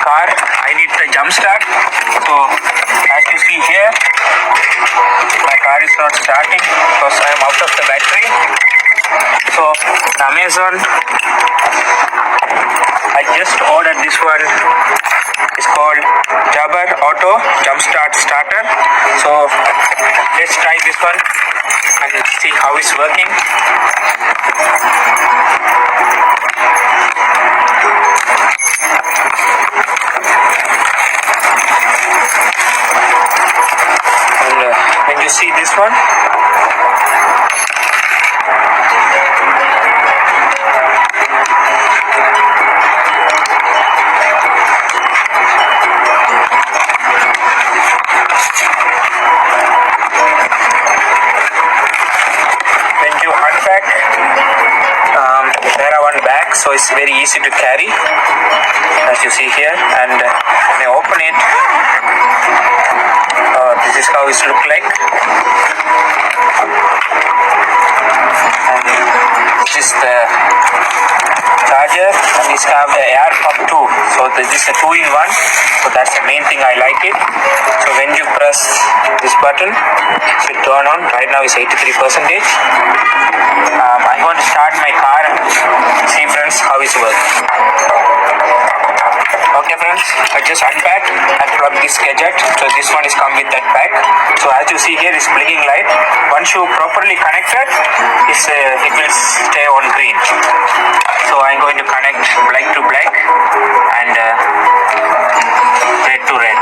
car, I need the jump start. So as you see here, my car is not starting because I am out of the battery. So on Amazon, I just ordered this one. It's called Jabber Auto Jumpstart Starter. So let's try this one and see how it's working. And when you see this one, when you unpack, there are one bag, so it's very easy to carry, as you see here. And when I open it, this is how it looks like. And this is the charger, and this have the air pump too. So this is a 2-in-1. So that's the main thing I like it. So when you press this button, it will turn on. Right now it's 83%. I'm going to start my car and see, friends, how it works. Okay, friends, I just unpacked and plugged this gadget. So this one is come with that pack. So as you see here, it's blinking light. Once you properly connect it, it will stay on green. So I'm going to connect black to black and red to red.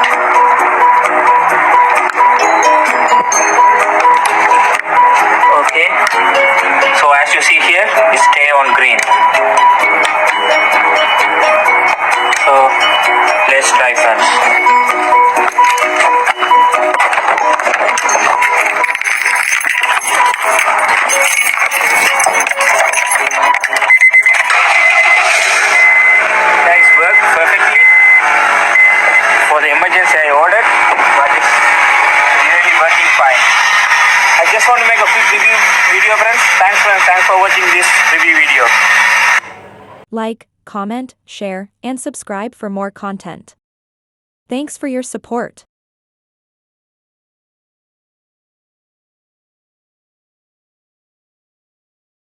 Okay. So as you see here, it stay on green. So let's try, friends. Guys, work perfectly. For the emergency I ordered, but it's really working fine. I just want to make a quick review video, friends. Thanks for watching this review video. Like, comment, share, and subscribe for more content. Thanks for your support.